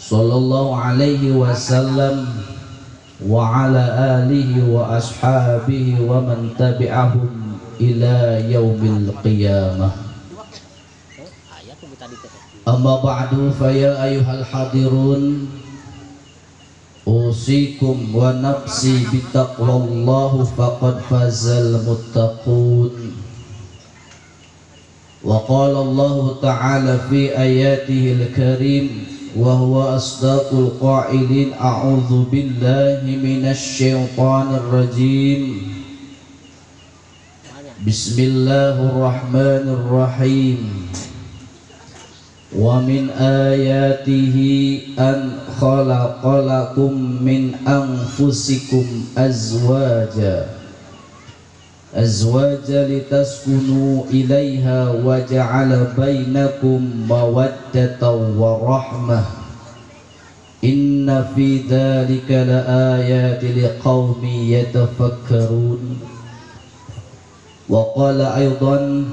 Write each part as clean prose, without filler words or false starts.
sallallahu alaihi wasallam wa ala alihi wa ashabihi wa man tabi'ahum ila yaumil qiyamah. Amma ba'du, fa ya ayyuhal hadirun, usikum wa nafsi bitaqwallahu faqad fazal muttaqun. Wa qala Allah ta'ala fi ayatihil karim wa huwa asdaqul qailin, a'udzu billahi minasy syaithanir rajim. Bismillahirrahmanirrahim. Wa min ayatihi an khalaqalakum min anfusikum azwaja litaskunu ilaiha wa ja'ala bainakum mawaddatan wa rahmah. Inna fi dzalika laayatin liqaumin yatafakkarun. Wa qala aidan,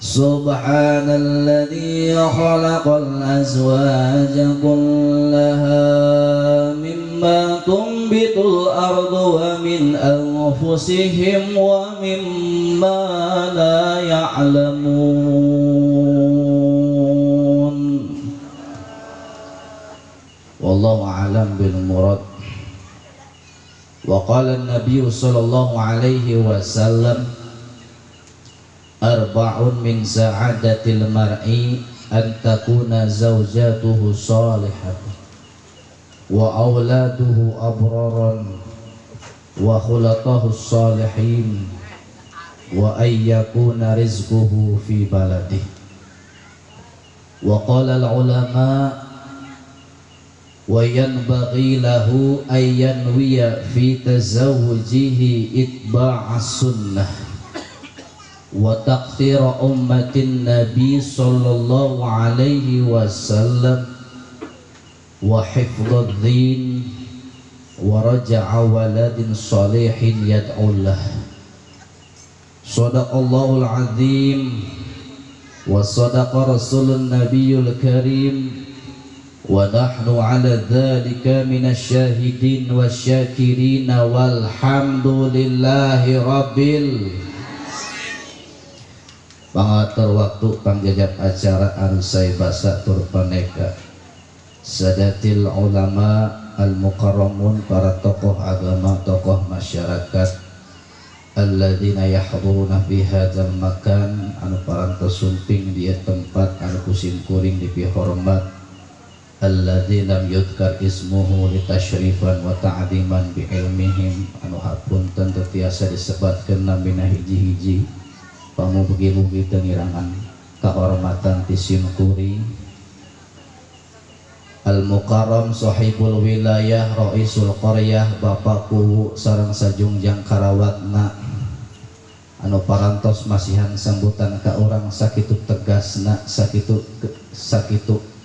subhanalladzi khalaqal azwaja kullaha mimma tumbitul ardu wa min anfusihim wa mimma la ya'lamun. Wallahu a'lam bil murad. Wa qala an-nabiy sallallahu alaihi wasallam, arba'un min sa'adatil mar'i an takuna zawjatuhu salihatan wa auladuhu abraran wa khulatahu salihin wa ayyakuna rizquhu fi baladih. Wa qala al-ulama wa yanbaghi lahu ay yanwiya fi tazawujihi itba'as sunnah wa taqthira ummatin nabi sallallahu alaihi wasallam wa hifdhad din wa raja'a waladin salihin yad'ullah. Shadaqallahul azim wa sadaqa rasulun nabiyul karim wa nahnu ala dhalika minasyahidin wasyakirin walhamdulillahi rabbil. Pangatur waktu pangjajab acara anu sae basa tur paneka sadatil ulama al-mukarramun, para tokoh agama, tokoh masyarakat, alladzina yahduruna fi hadzal makan, anu parantos sumping di tempat anu kusim kuring dipihormat, alladzina lam yudkar ismuhu litasyrifan wa ta'diman bi ilmihim, anu hapunten teu tiasa disebatkeun namina hiji-hiji pamugi-mugi tengirangan kehormatan ti simkuring. Al-Mukarram sahibul wilayah raisul qaryah, bapakku sareng sajungjang karawatna anu parantos masihan sambutan ka urang sakitu tegasna, sakitu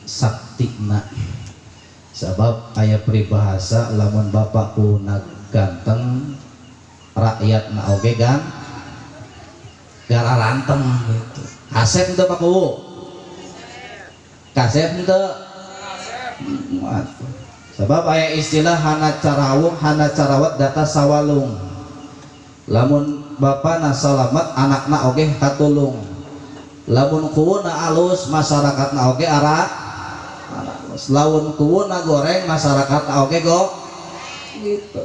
saktina. Sabab aya peribahasa lamun bapakku na ganteng rakyatna oge gara lanteng gitu. Kasep henteu Pak Kuwu? Kasep henteu? Sebab aya istilah hana carawung hana carawat data sawalung. Lamun bapana salamet anakna oge katulung. Lamun kuwuna alus masyarakatna oge ara alus. Lamun kuwuna goreng masyarakatna oge go gitu.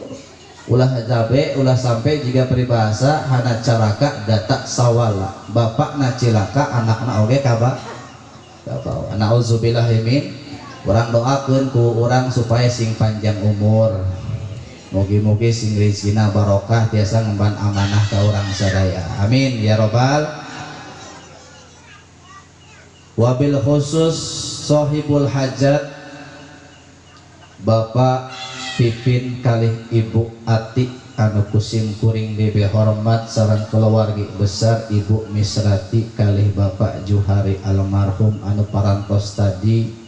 Ulah jabe ulah sampai jika peribahasa hana caraka data sawala. Bapakna cilaka anakna oge kabawa. Nauzubillahi min. Urang doakeun ku urang supaya sing panjang umur, mugi-mugi sing rezekina barokah tiasa ngemban amanah ka urang sadaya, amin ya robbal. Wabil khusus sahibul hajat, Bapak Pipin kalih Ibu Ati anu kusim kuring debe hormat sareng keluarga besar Ibu Misrati kalih Bapak Juhari almarhum anu parantos tadi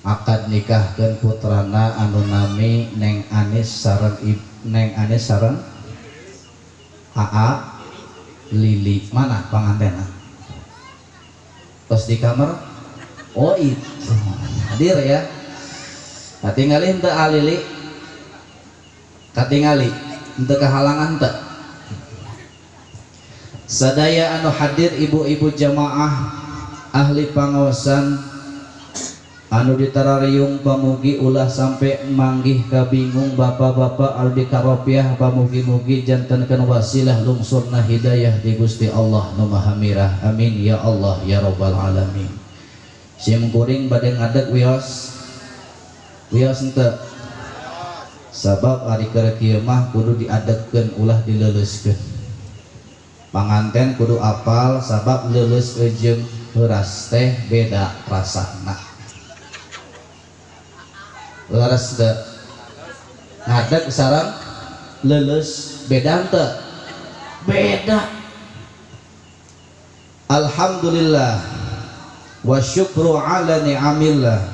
akad nikahkeun putrana anu nami Neng Anis sareng AA Lili. Mana pangantenna? Tos di kamar? Oh itu hadir ya. Katingali henteu alili, katingali henteu kehalangan teu. Sadaya anu hadir ibu-ibu jamaah ahli pangaosan anu ditarariung pamugi ulah sampai manggih kabingung bapak-bapak aldi karopiah pamugi-mugi jantenkeun wasilah lungsurna hidayah di Gusti Allah nu Maha Mirah. Amin ya Allah ya rabbal alamin. Sim kuring bade ngadeg wios henteu sabab ari keur kieu mah kudu diadegkeun ulah dileuleuskeun. Panganten kudu apal sabab leuleus jeung heuras teh beda rasana. Leres teu ngadeg sareng leuleus beda henteu? Beda. Alhamdulillah wa syukru ala ni'amillah.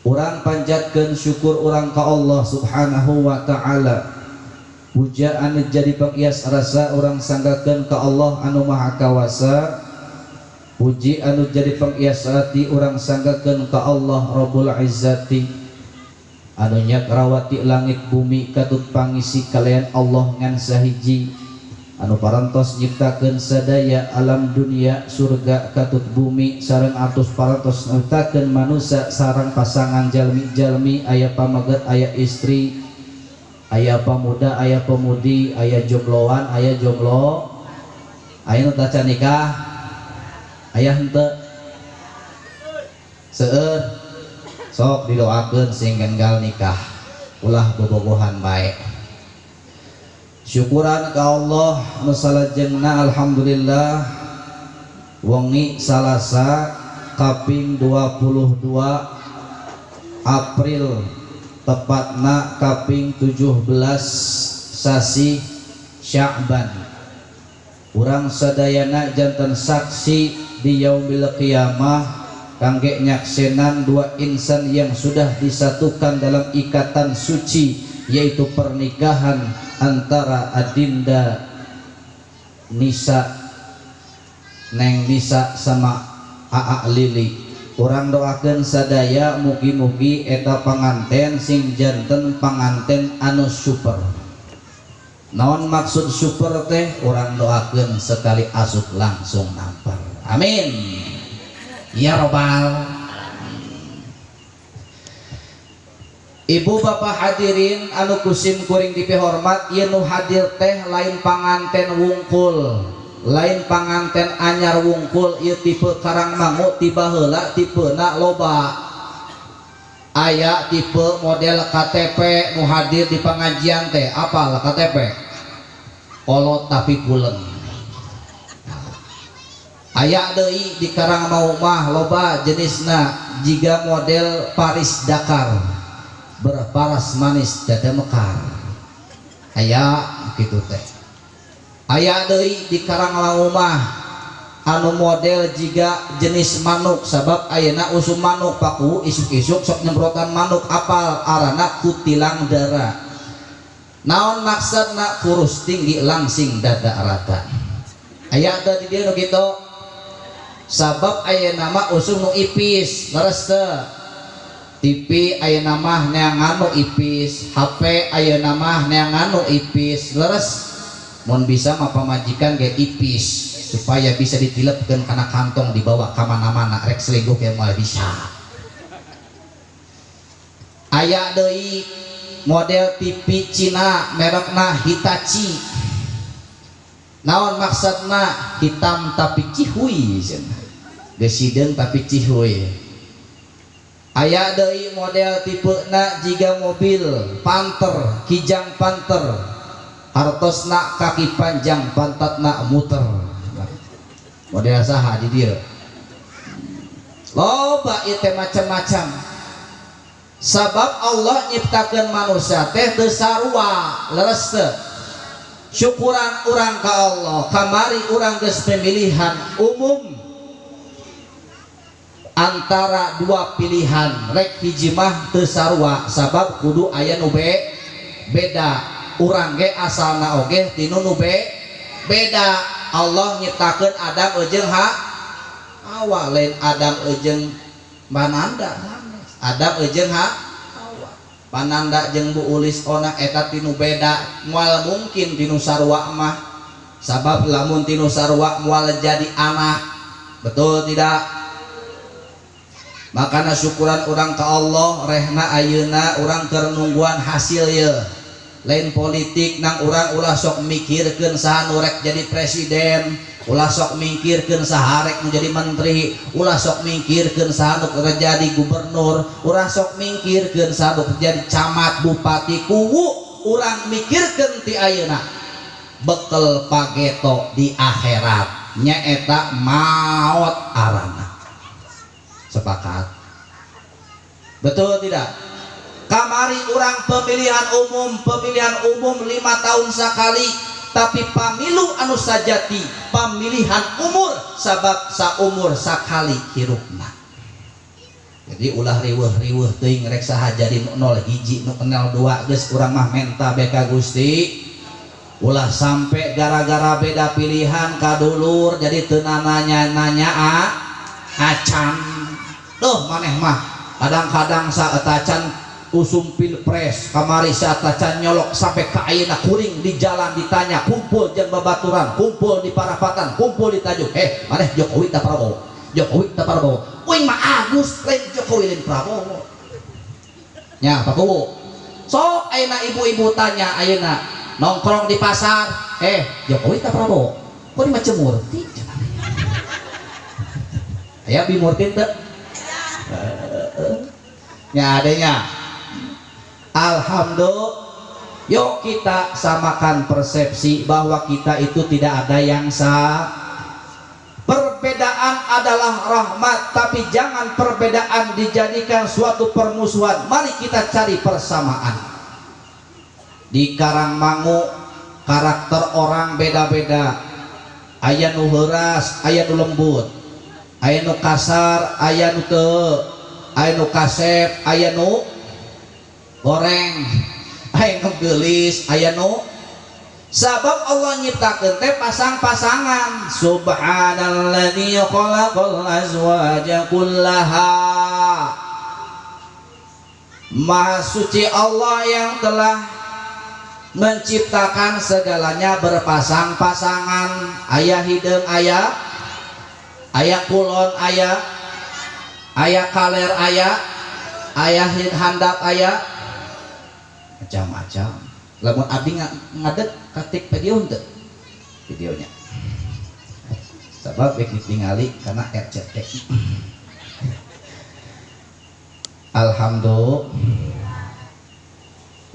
Urang panjatkeun syukur urang ka Allah Subhanahu wa taala. Puja anu jadi pengias rasa urang sanggakeun ka Allah anu Maha Kawasa. Puji anu jadi pengias hati urang sanggakeun ka Allah Rabbul Izzati anu nyakrawati langit bumi katut pangisi kalian Allah ngan sahiji anu parantos nyiptakeun sadaya alam dunia surga katut bumi sareng atus parantos nyiptakeun manusia sareng pasangan jalmi-jalmi aya pamaget aya istri aya pamuda aya pemudi aya jombloan aya jomblo aya nu taca nikah aya henteu seueur sok didoakeun sing enggal nikah ulah bobogohan bae. Syukuran ka Allah nu salajengna alhamdulillah wengi Salasa kaping 22 April tepatna kaping 17 sasi Sya'ban. Urang sadayana janten saksi di yaumil qiyamah kangge nyaksenan dua insan yang sudah disatukan dalam ikatan suci yaitu pernikahan antara Adinda Nisa Neng Nisa sama Aa Lili. Urang doakeun sadaya mugi-mugi eta panganten sing janten panganten anu super. Naon maksud super teh? Urang doakeun sekali asup langsung nampar. Amin ya robbal. Ibu bapak hadirin anu kusim kuring dipihormat, ieu nu hadir teh lain panganten wungkul, lain panganten anyar wungkul. Ieu tipe Karangmangu tiba heula tipena loba. Aya tipe model KTP nu hadir di pengajian teh apal KTP kolot tapi puleng. Aya deui di Karangmangu mah loba jenisna jiga model Paris Dakar berparas manis dada mekar. Aya kitu teh. Aya deui di Karangmangu mah anu model jiga jenis manuk sabab ayeuna usum manuk paku isuk-isuk sok nyemprotan manuk apal arana kutilang dara. Naon maksudna? Kurus tinggi langsing dada rata. Aya ada di dieu nu kitu. Sabab ayeuna mah usum nu ipis leres teu. TV ayeuna mah neangan nu ipis, HP ayeuna mah neangan nu ipis leres. Mun bisa mah pamajikan ge ipis supaya bisa ditilepkeun kana kantong dibawa ka mana-mana rek selingkuh ge moal bisa. Aya deui model TV Cina merekna Hitachi. Naon maksudna? Hitam tapi cihuy cenah. Gesideung tapi cihuy. Aya deui model tipena jiga mobil Panther, Kijang Panther. Hartosna kaki panjang pantatna muter. Model saha di dieu? Loba ieu teh macam-macam. Sabab Allah nyiptakeun manusia teh teu sarua, leres teu. Syukuran urang ka Allah, kamari urang geus pemilihan umum antara dua pilihan rek hiji mah teu sarua sabab kudu aya nu beda. Urang ge asalna oge tinu nu beda. Allah nyiptakeun Adam jeung Hawa, lain Adam jeung Pananda Adam jeung Hawa. Pananda jeung Bu Ulis onak eta tinu beda moal mungkin tinu sarwa mah sabab lamun tinu sarwa moal jadi anak betul tidak. Makana syukuran orang ke Allah rehna ayeuna orang keur nungguan hasil ye lain politik nang orang ulah sok mikirkeun saha nu rek jadi presiden, ulah sok mikirkeun saha rek nu jadi menteri, ulah sok mikirkeun saha nu jadi gubernur, ulah sok mikirkeun saha nu jadi camat bupati. Kuwu urang mikirkeun ti ayeuna bekel pageto di akhirat nyaeta maot arana. Sepakat betul tidak? Kamari orang pemilihan umum 5 tahun sekali, tapi pamilu anu sajati pemilihan umur sabab saumur sakali hirupna. Jadi ulah riweuh teuing rek saha jadi 01 nu 02 geus urang mah menta beka Gusti. Ulah sampai gara-gara beda pilihan kadulur jadi teu nanya acan. Duh maneh mah kadang-kadang saeta acan usum pilpres kamari saat acan nyolok sampai ke ayeuna kuring di jalan ditanya kumpul jeung babaturan, kumpul di Parapatan, kumpul di Tanjung. Maneh Jokowi ta Prabowo? Jokowi ta Prabowo? Uing mah Agus lain Jokowi lain Prabowo. Nya Pak Kuwu. Sok ayeuna ibu-ibu tanya ayeuna nongkrong di pasar, Jokowi ta Prabowo? Kok di Macemurti? Aya bimurtin teu? Nya adanya. Alhamdulillah, yuk kita samakan persepsi bahwa kita itu tidak ada yang sah. Perbedaan adalah rahmat, tapi jangan perbedaan dijadikan suatu permusuhan. Mari kita cari persamaan. Di Karangmangu karakter orang beda-beda. Aya nu heuras, aya nu lembut, aya nu kasar, aya nu teu, aya nu kasep, aya nu goreng, aya nu geulis, aya nu sabab Allah nyiptakeun teh pasang-pasangan. Subhanalladzi khalaqal azwaja kullaha. Maha suci Allah yang telah menciptakan segalanya berpasang-pasangan. Aya hideung aya kulon aya kaler aya handap aya macam-macam. Lamun abdi ngadeg ketik video henteu videonya sabab bek ditingali karena RCTI. Alhamdulillah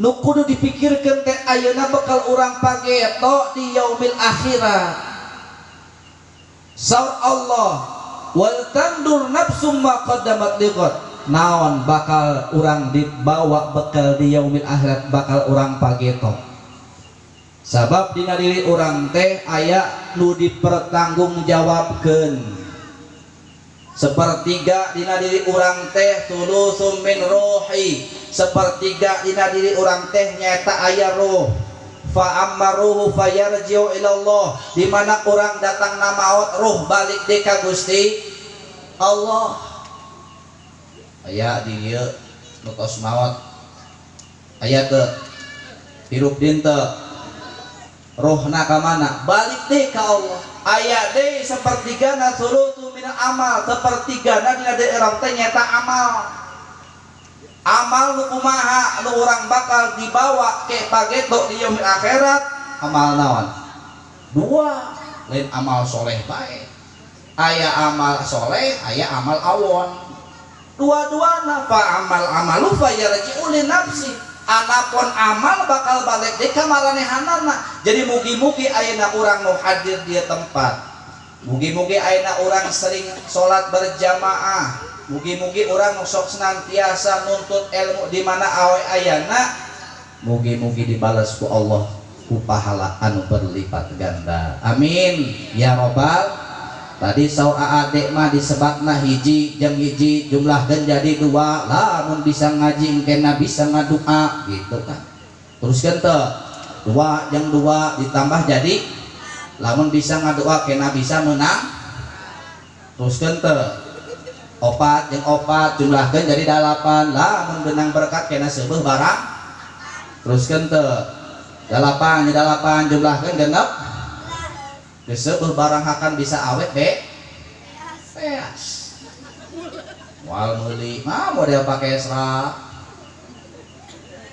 nu kudu dipikirkeun teh ayeuna bakal urang pageto di yaumil akhirat. Saur Allah wal tandur nafsum ma qaddamat liqad. Naon bakal urang dibawa bekal di yaumil akhirat bakal urang pageto. Sabab dina diri urang teh aya nu dipertanggungjawabkeun. Sepertiga dina diri urang teh tulusum min ruhi. Sepertiga dina diri urang teh nyaeta aya ruh. Fa ammaruhu fayarji'u ila Allah. Di mana urang datang na maot ruh balik deui ka Gusti Allah. Aya di dieu nu tos maot aya teu hirup din teu rohna ka mana balik deui ka Allah. Aya deui sapertigana sulutu min amal, sapertigana dina deui urang teh nyaeta amal nu kumaha nu urang bakal dibawa ke pageto di yaumil akhirat. Amal naon? Dua, lain amal soleh bae. Aya amal soleh, aya amal awon. Dua-duana fa amalu fa yarji'u li nafsi. Anapun amal bakal balik deui ka maranehanana. Jadi mugi-mugi ayeuna urang nu hadir di tempat, mugi-mugi ayeuna urang sering salat berjamaah, mugi-mugi urang nu sok senantiasa nuntut ilmu di mana awe ayana, mugi-mugi dibales ku Allah ku pahala anu berlipat ganda. Amin ya robbal. Tadi saur aadek mah disebatna hiji jeung hiji jumlahkeun jadi dua. Lamun bisa ngaji engkena bisa ngadua gitu kan. Teruskeun teu 2 jeung 2 ditambah jadi lamun bisa ngadua kena bisa menang. Teruskeun teu opat jeung opat jumlahkeun jadi 8 lah mun benang berkat kena seubeuh barang teruskeun teu 8 jadi 8 jumlahkeun genep geus seubeuh barang akan bisa awet beas moal meuli mah model pake serat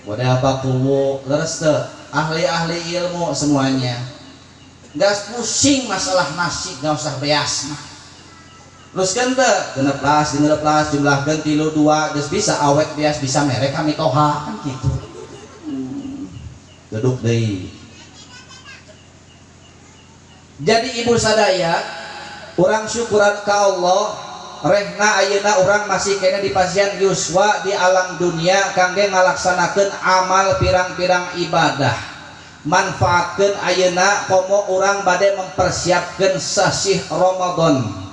model apa kuwu leres teu ahli-ahli ilmu semuanya gak pusing masalah nasi gak usah beas mah teruskeun teu 16 jumlahkeun 3 2 geus bisa awet beas bisa merek kami toha kan kitu duduk deui. Jadi ibu sadaya urang syukuran ka Allah rehna ayeuna urang masih kena di pasien yuswa di alam dunia kangge ngalaksanakeun amal pirang-pirang ibadah manfaatkeun ayeuna komo urang bade mempersiapkeun sasih Ramadan.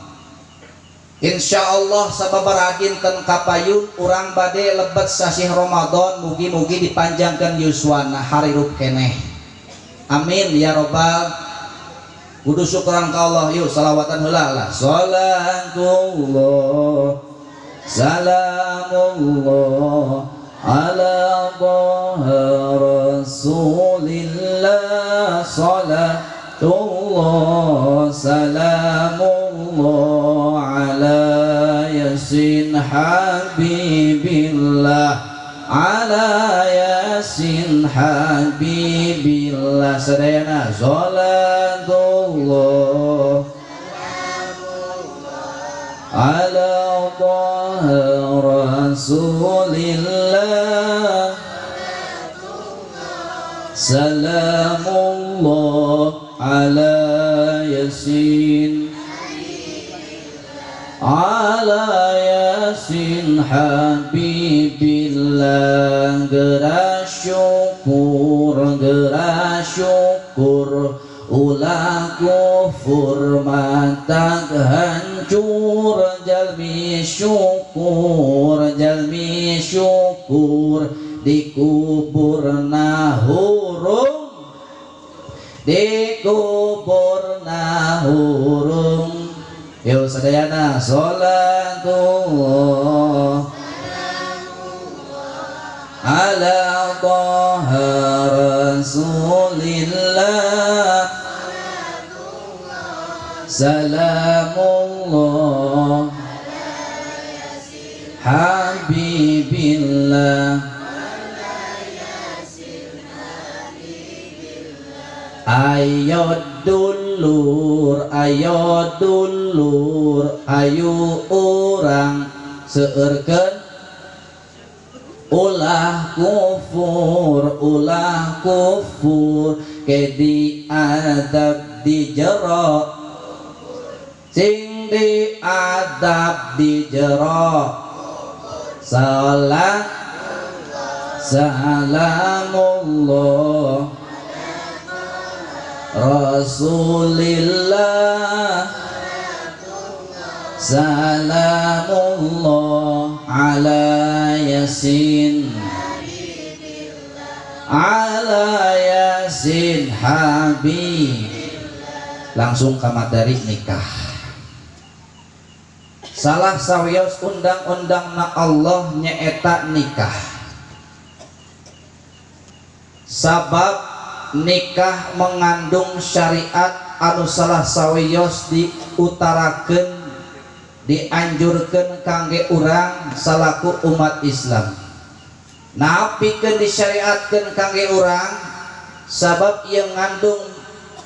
Insyaallah sababaraha dinten kapayun urang bade lebet sasih Ramadan mugi-mugi dipanjangkeun yuswana harirup keneh. Amin ya robbal. Kudu syukuran ka Allah yuk salawatan heula lah. Salatullah salamullah ala Rasulillah salatullah salamullah ala yasin habibillah ala yasin habibillah sadayana salatullah ala Rasulillah salamullah ala yasin ala yasin habibillah geura syukur ulah kufur matag hancur jalmi syukur dikuburna hurung yuk sadayana sholatullah ala Taha Rasulillah salamullah habibillah ayo dulur ayo urang seueurkeun ulah kufur ke diadab di jero sing diadab di jero salat salamullah Rasulillah salamullah ala yasin habib langsung ka materi nikah. Salah sawios undang-undangna Allah nyaeta nikah. Sabab nikah mengandung syariat anu salah sawios diutarakeun dianjurkeun kangge urang salaku umat Islam. Napikeun disyariatkeun kangge urang sabab ieu ngandung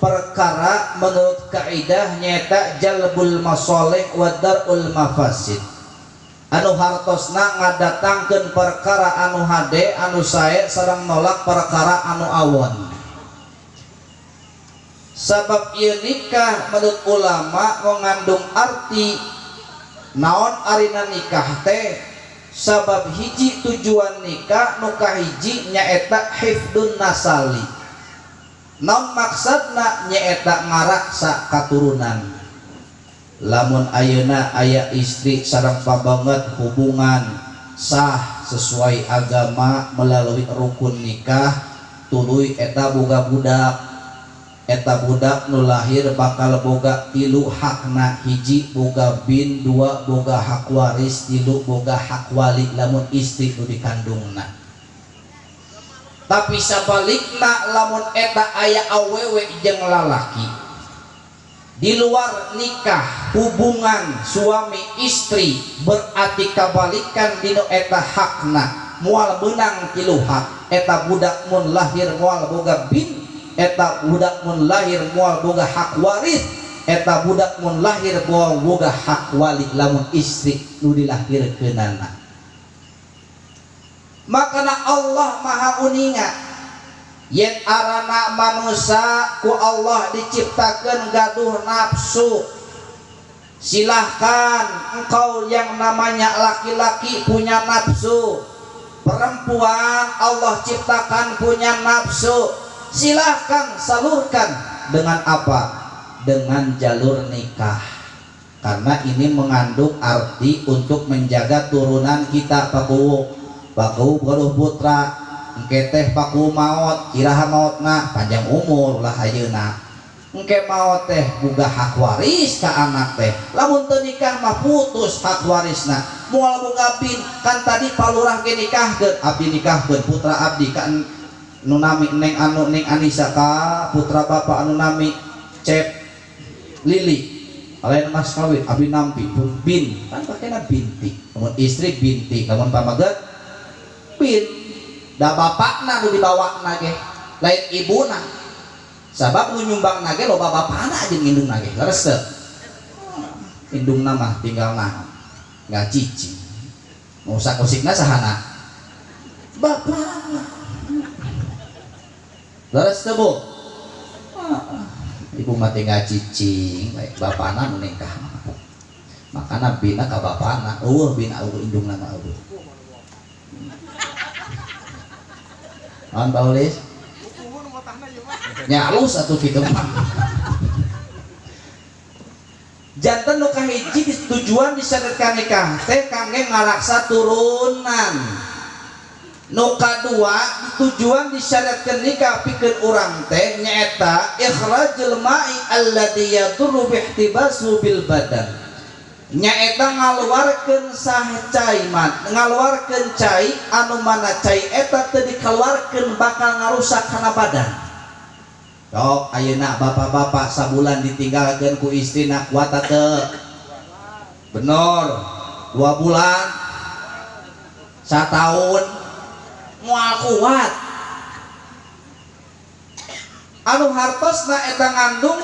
perkara menurut kaidah nyaeta jalbul masalih wa darul mafasid. Anu hartosna ngadatangkeun perkara anu hade anu sae sareng nolak perkara anu awon. Sabab ieu nikah menurut ulama mengandung arti naon arina nikah teh sabab hiji tujuan nikah nu kahiji nyaeta hifdun nasali. Naon maksudna nyaeta ngaraksa katurunan. Lamun ayeuna aya istri sareng pabanget hubungan sah sesuai agama melalui rukun nikah tuluy eta boga budak eta budak nu lahir bakal boga tilu hakna, hiji boga bin, dua boga hak waris, tilu boga hak wali lamun istri nu dikandungna. Tapi sabalikna lamun eta aya awewe jeung lalaki di luar nikah hubungan suami istri, berarti kabalikan dinu eta hakna moal menang tilu hak. Eta budak mun lahir moal boga bin, eta budak mun lahir moal boga hak waris, eta budak mun lahir moal boga hak wali lamun istri nu dilahirkeunana. Makana Allah maha uninga yen arana manusia ku Allah diciptakan gaduh nafsu. Silahkan engkau yang namanya laki-laki punya nafsu, perempuan Allah ciptakan punya nafsu, silahkan salurkan. Dengan apa? Dengan jalur nikah, karena ini mengandung arti untuk menjaga turunan kita. Paku galuh putra engke teh paku maot, iraha maotna panjang umur lah ayeuna. Engke maot teh boga hak waris ka anak teh, lamun teu nikah mah putus hak warisna. Moal boga bin kan tadi palurah ge nikahkeun, abdi nikahkeun putra abdi ka nu nami Neng Anissa ka putra bapak anu nami Cep Lili, lain mas kawin abdi nampi bin kan pakena binti, namun istri binti, namun pamaget bin. Da bapakna nu dibawakna ge lain ibuna, sabab nu nyumbangna ge loba bapana jeung indungna ge leres teu. Indungna mah tinggal naon ngacici, mau sakosikna sahana bapana. Leres teu Bu? Ibu mati ngacicing, baik bapana nu nikah. Makana bina ka bapana, eueuh bina eueuh indungna mah eueuh. Naon Paulis? Nya alus atuh kitu mah. Janten nu kahiji tujuan disadarkan nikah teh kangge ngalaksa turunan. Nu kadua tujuan disyariatkeun nikah pikeun urang teh nyaeta ikhrajul ma'i alladzi yadurru bihtibasu bil badan, nyaeta ngaluarkeun sah cai mat, ngaluarkeun cai anu mana cai eta teu dikeluarkeun bakal ngarusak kana badan. Sok ayeuna bapak-bapak sabulan ditinggalkeun ku istrina kuat teu? Bener 2 bulan 1 tahun moal kuat. Anu hartosna eta ngandung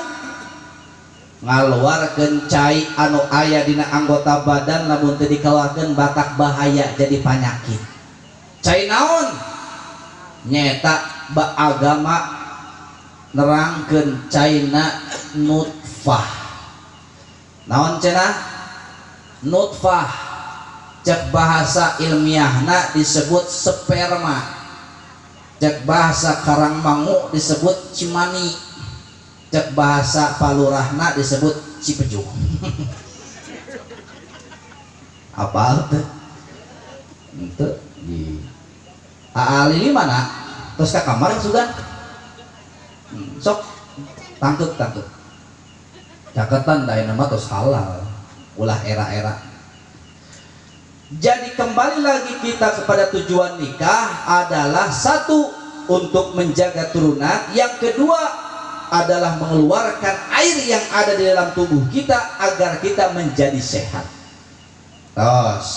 ngaluarkeun cai anu aya dina anggota badan, lamun teu dikeluarkeun batak bahaya jadi panyakit. Cai naon? Nyaeta agama nerangkeun caina nutfah. Naon cenah? Nutfah cek bahasa ilmiahna disebut sperma, cek bahasa karangmangu disebut cimani, cek bahasa palurahna disebut cipejuk. Apa teh? Itu di Lili mana? Terus ke kamar sugan. Sok tangkep caketan daina mah tos halal ulah era-era. Jadi kembali lagi kita kepada tujuan nikah adalah satu untuk menjaga turunan, yang kedua adalah mengeluarkan air yang ada di dalam tubuh kita agar kita menjadi sehat. Tos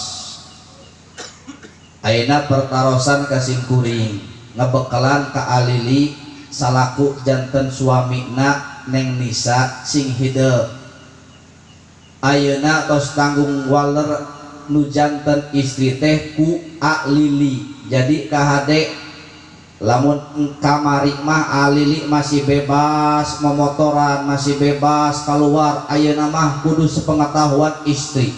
ayeuna pertarosan ka Singkuring ngebekalan ka Alili salaku janten suamina Neng Nisa sing hidup. Ayeuna tos tanggung waler nu janten istri teh ku Lili. Jadi kahade lamun kamari mah Lili masih bebas memotoran, masih bebas keluar. Ayeuna mah kudu sepengetahuan istri.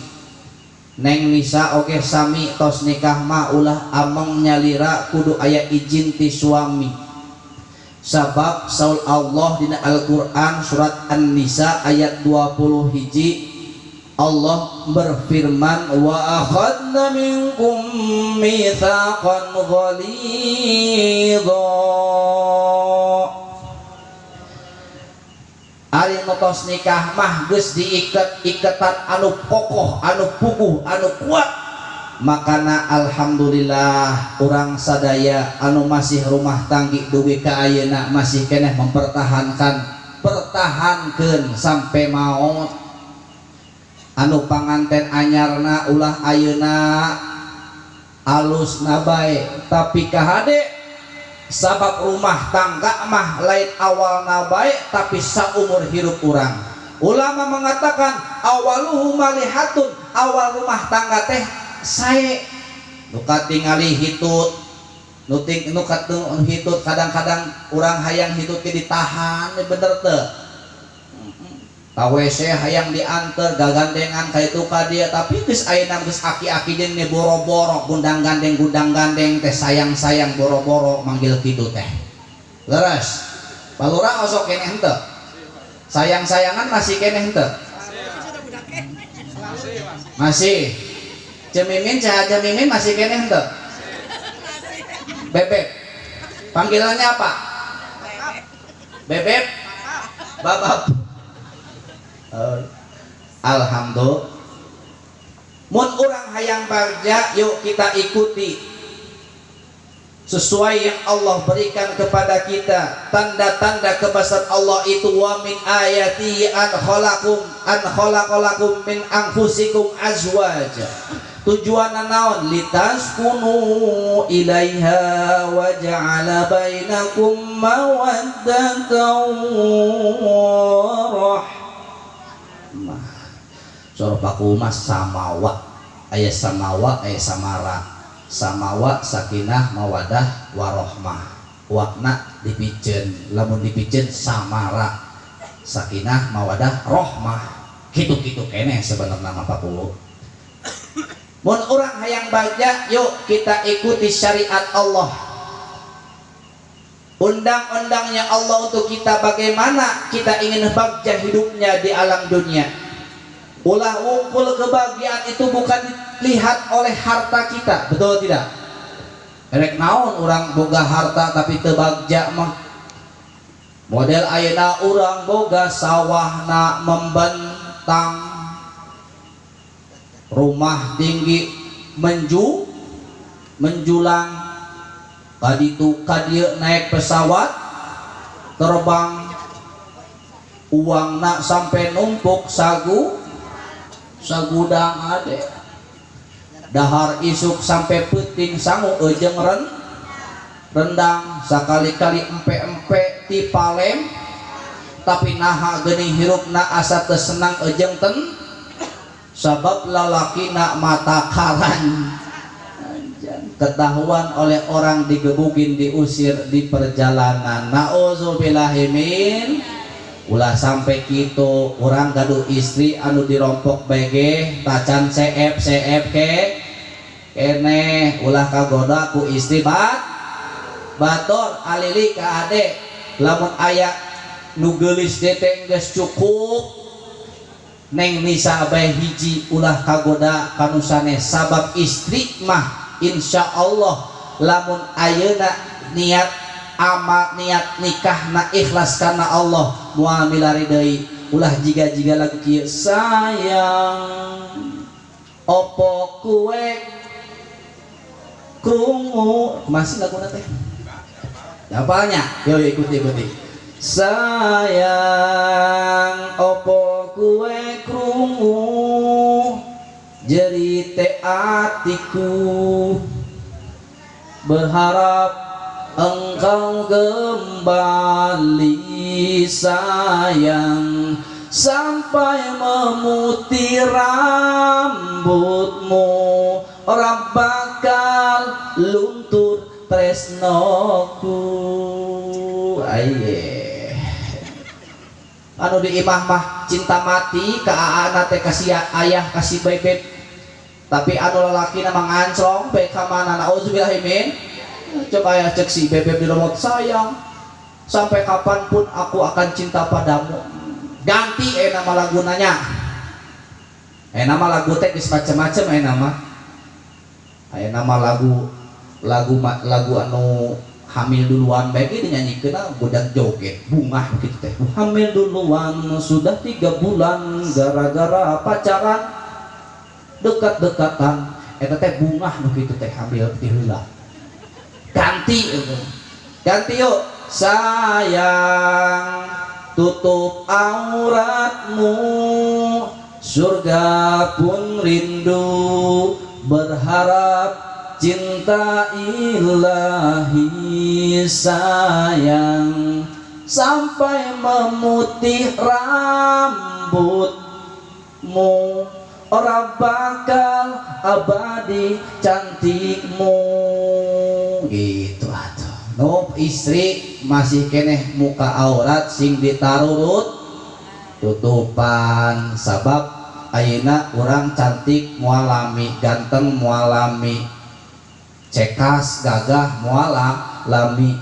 Neng Nisa oke sami tos nikah mah ulah ameng nyalira kudu aya izin ti suami. Sabab saul Allah dina Al-Qur'an surat An-Nisa ayat 21 Allah berfirman, wa akhadna minkum mitsaqan ghalidha. ari nutos nikah mah geus diiket-iketan anu kokoh, anu puguh, anu kuat. Makana alhamdulillah urang sadaya anu masih rumah tanggi dugi ka ayeuna masih keneh pertahankeun sampai maut. Anu panganten anyarna ulah ayeuna alusna bae tapi kahade sabab rumah tangga mah lain awalna bae tapi saumur hirup urang. Ulama mengatakan awaluhu malihatun, awal rumah tangga teh sae nu katingali hitut nu hitut kadang-kadang urang hayang hitut ke ditahan bener teu ka WC hayang dianter gagandengan ka itu ka dia tapi geus ayeuna geus aki-aki jeung boro-boro gundang gandeng teh sayang boro-boro manggil kitu teh leres balura osok keneh henteu sayang-sayangan masih keneh henteu masih Cemimin, Cahaja Mimin masih keneh henteu? Bebek. Panggilannya apa? Bebek? Babab. Alhamdulillah. Mun urang hayang bagja, yuk kita ikuti sesuai yang Allah berikan kepada kita. Tanda-tanda kebesaran Allah itu wa min ayati an khalaqalakum min anfusikum azwaja. Tujuan naon litaskunu ilaiha wa ja'ala bainakum mawaddatan wa rahmah. Sura pakumas samawa aya samawa aya samara. Samawa sakinah mawadah warahmah. Wakna dipikeun lamun dipikeun samara sakinah mawadah rahmah. Kitu-kitu keneh sebenarnya mah pakulu. Mun urang hayang bagja, yuk kita ikuti syariat Allah. Undang-undangnya Allah untuk kita bagaimana kita ingin bagja hidupnya di alam dunia. Ulah ngumpul kebahagiaan itu bukan dilihat oleh harta kita, betul tidak? Erek naon urang boga harta tapi teu bagja mah. Model ayeuna urang boga sawahna membentang, rumah tinggi menjulang, kaditu kadieu naik pesawat terbang, uangna sampai numpuk sagudang ade, dahar isuk sampai penting sangu ejeng rendang sakali-kali empe-empe ti palem tapi naha geuning hirupna asa teu senang ejeng sabab lalaki nak mata karan ketahuan oleh orang digebugin diusir di perjalanan. Nauzubillahimin. Ulah sampai kitu orang gaduh istri anu dirompok bege tacan CF ke kene ulah kagoda ku istri bator alili ka ade lamun aya nu geulis deteng geus cukup neng nisa bae hiji ulah kagoda kanu sanes sabab istri mah insyaallah lamun ayeuna niat amal niat nikahna ikhlas karena Allah moal milari deui ulah jiga-jiga lagu kieu sayang opo kue krungu masih laguna teh apalnya yo ikuti sayang opo kue krungu jerite atiku berharap engkau kembali sayang sampai memutih rambutmu orang bakal luntur tresnoku aye anu di imah mah cinta mati ka aana teh kasih ayah kasih bebek tapi anu lalaki na mangancrong bae ka mana nauzubillahimin coba ya cek si bebek di remote sayang sampai kapanpun aku akan cinta padamu ganti nama lagunanya nama lagu teh geus macem-macem nama lagu anu hamil duluan baik ini nyanyi kena budak joget bunga begitu teh. Hamil duluan sudah 3 bulan gara-gara pacaran dekat-dekatan eta teh bunga begitu teh hamil ti heula. Ganti yuk. Sayang tutup auratmu, surga pun rindu, berharap cinta ilahi. Sayang sampai memutih rambutmu, orang bakal abadi cantikmu. Gitu atuh. No istri masih keneh muka aurat sing ditarurut tutupan, sabab ayeuna urang cantik mualami, ganteng mualami, cekas gagah mualami,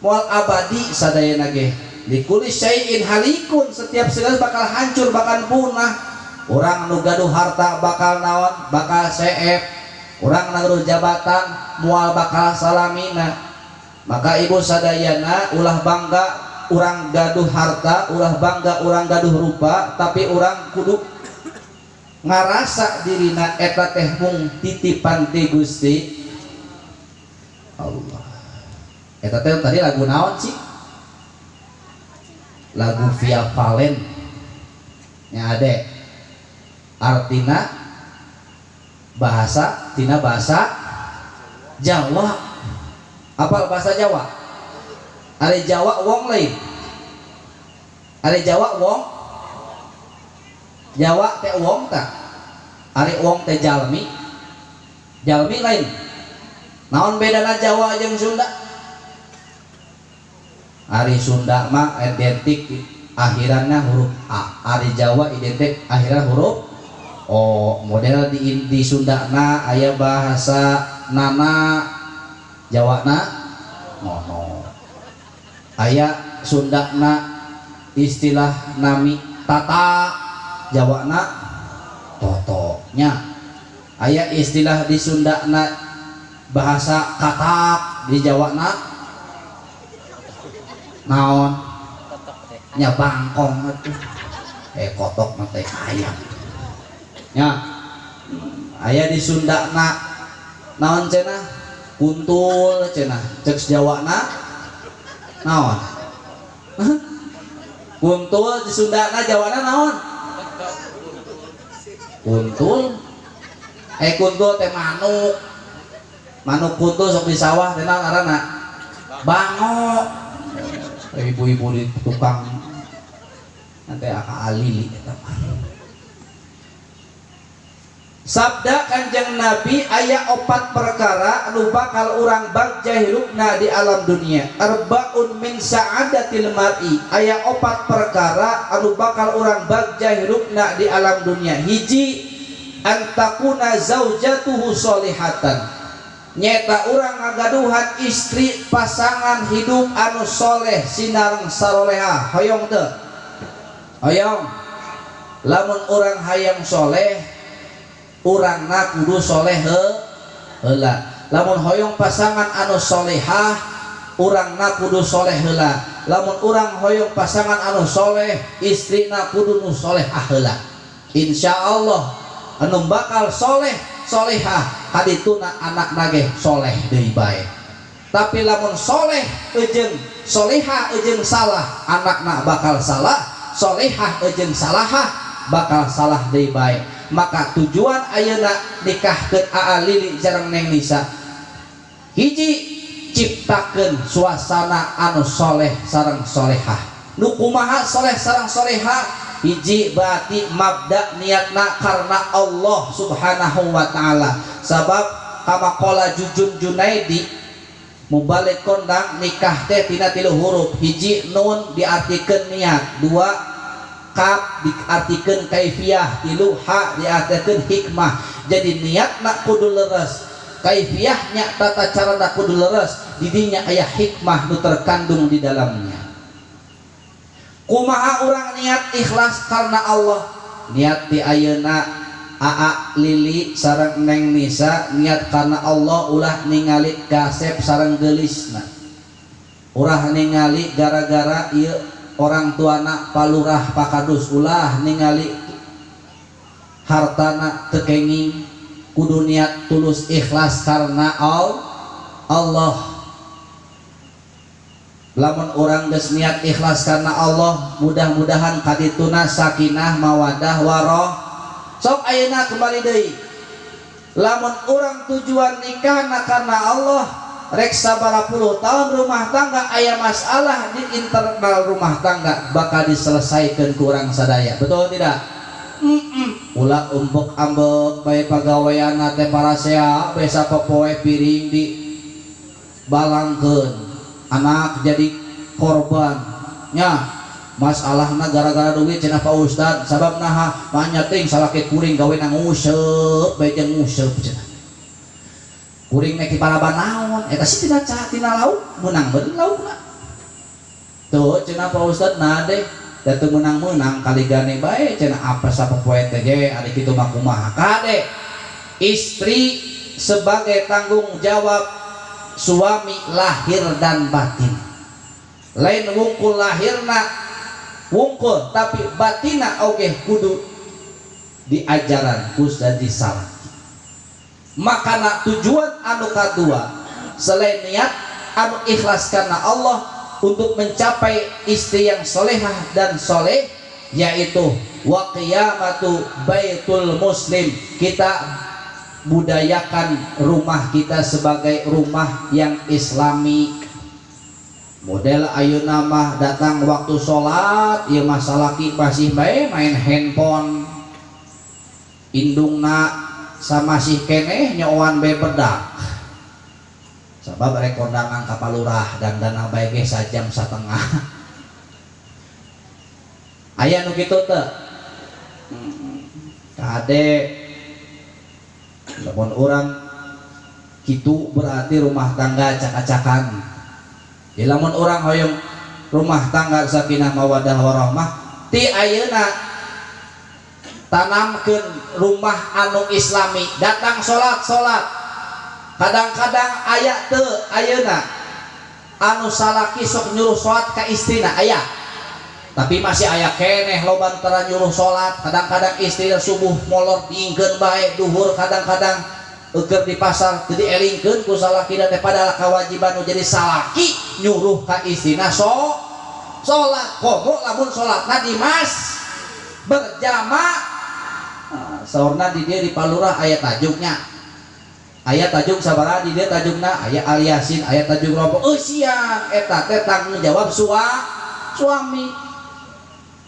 mual abadi sadayana ge. Likulli syai'in halikun, setiap segala bakal hancur, bakal punah. Urang nu gaduh harta bakal naon, bakal seep. Urang nu jabatan mual bakal salamina. Maka ibu sadayana ulah bangga urang gaduh harta, ulah bangga urang gaduh rupa, tapi urang kudu ngarasa dirina eta teh mung titipan ti Gusti Allah. Eta teh tadi lagu naon sih? Lagu Via Valen nya ade. Artina bahasa tina bahasa Jawa. Apal bahasa Jawa? Ari Jawa wong lain. Ari Jawa wong. Jawa teh wong tak. Ari wong teh jalmi. Jalmi lain. Naon bedana Jawa jeung Sunda? Ari Sunda mah identik akhiranna huruf A. Ari Jawa identik akhiran huruf O. Model di Sunda na aya bahasa nana, Jawa na ngono. Aya Sunda na istilah nami tata, Jawa na toto nya. Aya istilah di Sunda na bahasa katak, di Jawa na naon nya bangkong atuh. Kotok mah teh ayam nya. Aya di Sunda na naon cenah kuntul cenah, cek Jawa na naon? Kuntul di Sunda na Jawa na naon? Kuntul. Kuntul teh manuk. Manuk kuntul sok di sawah teh naon ngaranna? Bango. Ibu-ibu di tukang nanti aka alili eta mah. Sabda Kanjeng Nabi aya 4 perkara anu bakal urang bagja hirupna di alam dunia. Arbaun min sa'adatil mar'i, aya 4 perkara anu bakal urang bagja hirupna di alam dunia. Hiji, antakuna zaujatuhu sholihatan, nyata urang ngagaduhan istri pasangan hidup anu soleh sinareng saroleha. Hoyong teu? Hoyong. Lamun urang hayang soleh, urangna kudu soleh heula. Lamun hoyong pasangan anu solehah, urangna kudu soleh heula. Lamun urang hoyong pasangan anu soleh, istrina kudu nu solehah heula. Insyaallah anu bakal soleh solehah hadituna anak nage soleh deui bae. Tapi lamun soleh eujeung solehah eujeung salah, anakna bakal salah. Solehah eujeung salahah bakal salah deui bae. Maka tujuan ayeuna nikahkeun Aa Lili jarang Neng Nisa, hiji ciptakeun suasana anu soleh sareng solehah. Nu kumaha soleh sareng solehah? Hiji berarti mabda niatna karena Allah Subhanahu wa taala. Sabab kama qala Jujun Junaidi mubalik kondang nikah teh tina 3 huruf. Hiji nun diartikeun niat, 2 kaf diartikeun kaifiyah, 3 ha diartikeun hikmah. Jadi niatna kudu leres, kaifiyahnya tata carana kudu leres, didinya aya hikmah nu terkandung di dalamnya. Kumaha urang niat ikhlas karena Allah? Niat di ayeuna Aa Lili sareng Neng Nisa niat karena Allah ulah ningali kasep sareng geulisna. Urah ningali gara-gara ieu orang tuana palurah pakadus ulah ningali hartana tekenging kudu niat tulus ikhlas karena Allah. Lamun orang geus niat ikhlas karena Allah, mudah-mudahan kadituna sakinah mawadah waroh. Sok ayeuna kembali deui. Lamun orang tujuan nikahna karena Allah, rek sabaraha puluh tahun rumah tangga aya masalah di internal rumah tangga bakal diselesaikeun ku urang sadaya. Betul tidak? Ulah umpuk ambek bae pagaweanna teh parasea besa popoe piring di balangkeun. Anak jadi korban nya masalahna gara-gara duit cenah Pak Ustad sabab naha manyating salaki kuring gawe nang nguseup bae jeung nguseup cenah kuring neki palaban naon eta sih tina lauk meunang beun laukna tuh cenah Pak Ustad nah deh da teu meunang-meunang kaligane bae cenah apa sapopoe teh ge ari kitu mah kumaha kade istri sebagai tanggung jawab suami lahir dan batin. Lain wungkul lahirna wungkul tapi batina oge kudu diajaran kudu disalah. Makana tujuan anu kadua selain niat anu ikhlas karena Allah untuk mencapai istri yang solehah dan soleh, yaitu wa qiyamatu baitul muslim, kita budayakan rumah kita sebagai rumah yang islami. Model ayeuna mah datang waktu sholat ieu mah salaki masih bae main handphone, indungna sama si keneh nyowan bae bedak sabab rek kondangan ka palurah dan dana bae ge sajam satengah. Aya nu kitu teu? Kade lamun orang kitu berarti rumah tangga acak-acakan. Di lamun orang hoyong rumah tangga sakinah mawadah warahmah ti ayeuna tanamkeun rumah anu islami, datang salat kadang-kadang aya teu ayeuna anu salaki sok nyuruh salat ka istrina aya, tapi masih aya keneh loba antara nyuruh salat. Kadang-kadang istri subuh molor diingkeun bae, duhur kadang-kadang eukeun di pasar teu dielingkeun ku salakina teh, padahal kewajiban nu jadi salaki nyuruh ka istrina salat. Komo lamun salatna di mas berjamaah. Saurna di dieu di palurah aya tajuknya, aya tajuk sabaraha di dieu tajukna, aya Al Yasin, aya tajuk robo. Siang eta teh tanggung jawab suami.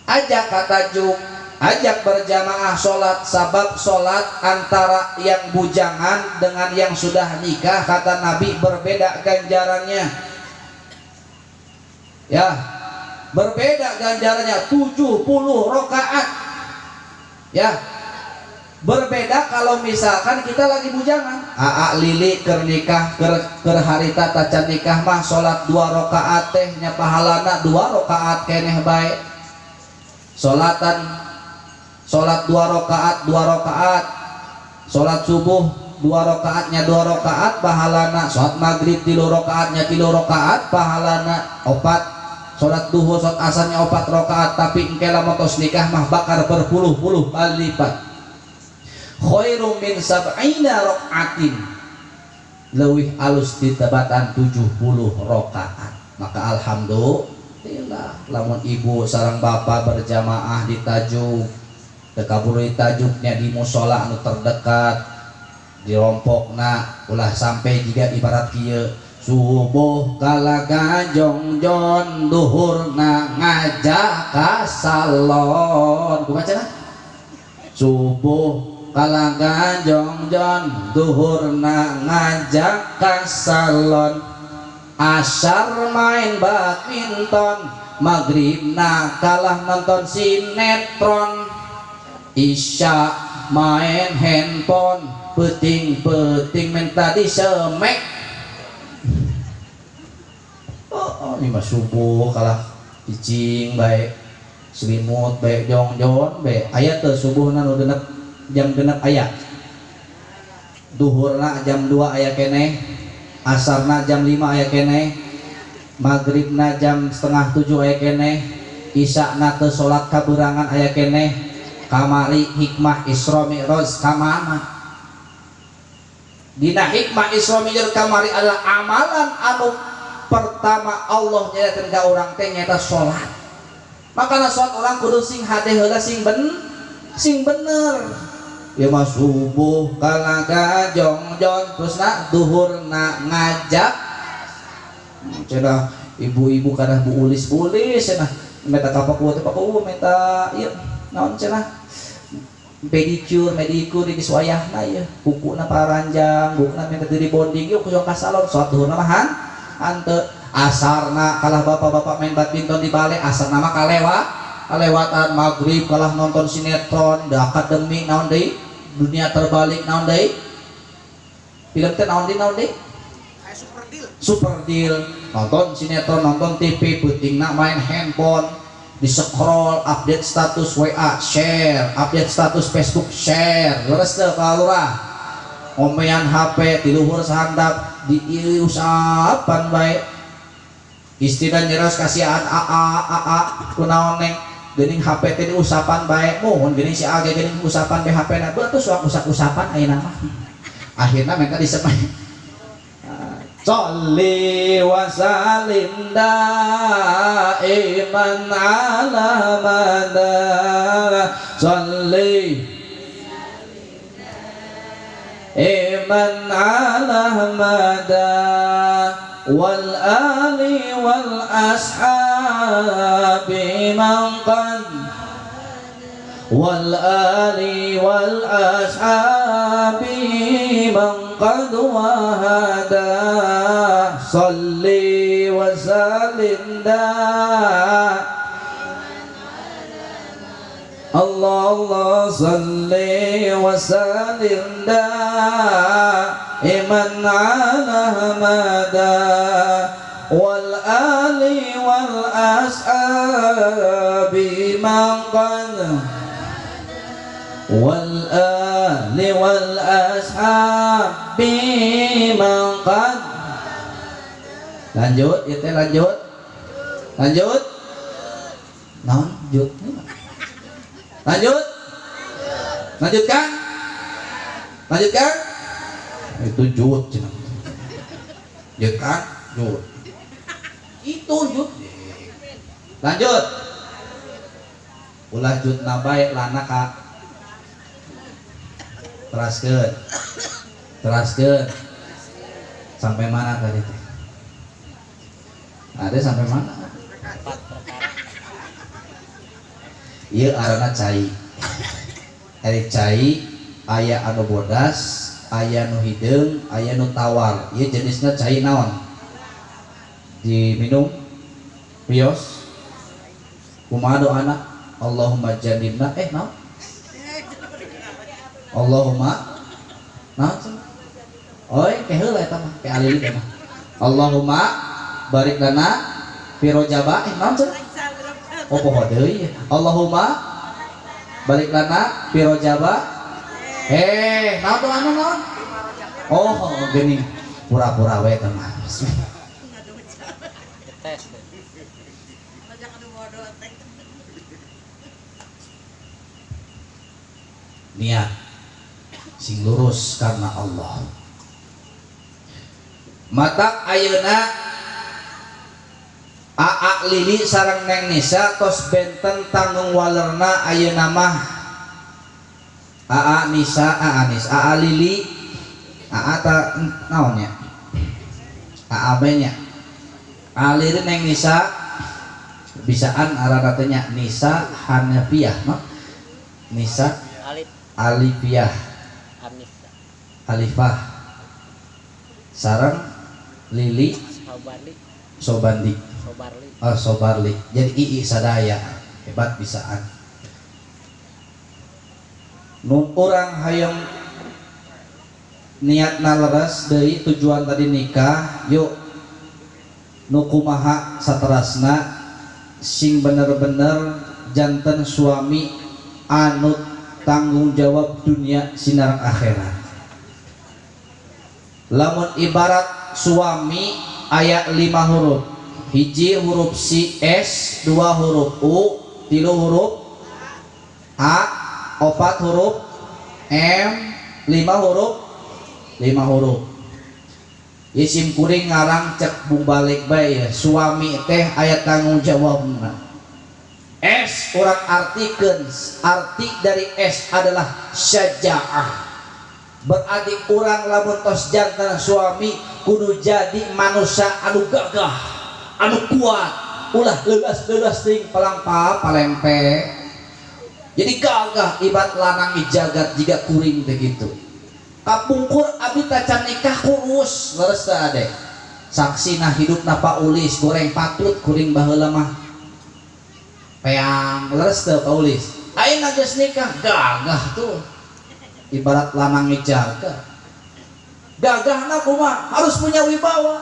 Ajak katajuk, ajak berjamaah sholat, sabab sholat antara yang bujangan dengan yang sudah nikah kata Nabi berbeda ganjarannya. Ya, berbeda ganjarannya 70 rakaat. Ya, berbeda kalau misalkan kita lagi bujangan. Lili keur nikah keur harita tacan nikah mah sholat 2 rakaat teh nya pahalana 2 rakaat keneh bae. Sholat 2 rakaat, sholat subuh 2 rakaatnya 2 rakaat pahalana, sholat maghrib 3 rakaatnya 3 rakaat pahalana 4, sholat duhur sholat asarnya 4 rakaat. Tapi engke lamun tos nikah mah bakar berpuluh-puluh kali lipat. Khairum min sab'ina rakaatin, leuwih alus ditebatan 70 rakaat. Maka alhamdulillah lamun ibu sareng bapak berjamaah di tajuk tekaburi tajuknya di musola anu terdekat di rompokna ulah sampai juga ibarat kieu subuh kalaga jongjon duhurna ngajak ka salon. Kumaha subuh kalaga jongjon duhurna ngajak ka salon, asar main badminton, maghribna kalah nonton sinetron, isya main handphone, peting minta disemek. Ini mah subuh kalah cicing baik selimut baik jongjon baik aya teu subuhna nu genep jam genep aya, duhurna jam 2 aya keneh, asarna jam 5 aya keneh, maghribna jam 6:30 aya keneh, isyana teu salat kaberangan aya keneh, kamari hikmah Isra Mi'raj kamana? Dina hikmah Isra Mi'raj kamari adalah amalan anu pertama Allah nyatakeun ka urang teh nyaeta salat. Makana salat urang kudu sing hade heula sing bener. Ya mah subuh kalaga jongjon terusna duhurna ngajak. Cenah ibu-ibu kana bu ulis-ulis cenah meta kapaku teh paku meta ieu naon cenah pedicure di suayahna ieu kukuna paranjang bukna minta diri bonding yuk kusong ka salon salat duhurna mahan hanteu asarna kalah bapak-bapak main badminton di balai asarna mah kalewatan maghrib kalah nonton sinetron da akademi naon deui dunia terbalik naon deui film teh naon deui super deal nonton sinetron nonton TV pentingna main handphone di scroll update status WA share update status Facebook share leres teu ka lurah ngomean HP di luhur sahandap diusapan bae istilah nyeros kasihan AA kunaon neng geuning HP teh diusapan bae mohon geuning si age geuning usapan be HP na beuh tuh suak usak-usapan ayeuna mah akhirna mereka disemai Sholli wa salim daiman ala mada Sholli iman ala mada wal ali wal ashabi man qad wal ali wal ashabi man qad wahada Salli wa salim da Allah salli wa salim da iman ala mada wal ali wal ashabi man qad wal ali wal ashabi man qad lanjut ya teh lanjut lanjutkan itu jut lanjutkan jut itu jut lanjut ulah jut nabae lana ka teraskeun sampai mana tadi teh ada sampai mana? Iya arana cai. Ari cai aya anu bodas, aya nu hideung, aya nu tawar. Ieu jenisna cai naon? Diminum pios. Kumaha doana? Allahumma jannibna naon? Allahumma naon? Oi, keheula eta mah, ke alili teh mah. Allahumma barik lana pirojaba naon cenah oh poho deui Allahumma barik lana pirojaba naon tuh anu naon oh geuning pura-pura we teh mah niat sing lurus karena Allah mata ayeuna Aa Lili sareng Neng Nisa tos benten tanggung walerna ayeuna mah Aa Lili Aa ta naonnya Aa nya Aa Lili Neng Nisa bisaan arana teh nya Nisa Hanafiyah no Nisa Alifiyah Alifah sareng Lili Sobandi Sobarli jadi ii sadaya hebat bisaan nu urang hayang niatna leres deui tujuan tadi nikah yuk nu kumaha saterasna sing bener-bener janten suami anu tanggung jawab dunia sinar akhirat lamun ibarat suami aya 5 huruf hiji huruf si S, 2 huruf U, 3 huruf A, 4 huruf M, 5 huruf. Isim kuring ngarang cek balik bae ya. Suami teh aya tanggung jawabna. S urang artikeun, arti dari S adalah syaja'ah. Berarti urang lamun tos jantan suami kudu jadi manusia anu gagah, anu kuat, ulah leulas-leulas ting palangpa palempe. Jadi gagah ibarat lanang jagat jika kuring teh gitu. Kapungkur abdi tacan nikah kurus leres teh ade. Saksina hidupna Pak Ulis goreng patut kuring baheula mah peang leres teh Pak Ulis. Ayeuna geus nikah gagah tuh. Ibarat lanang jaga. Gagahna kumaha? Harus punya wibawa.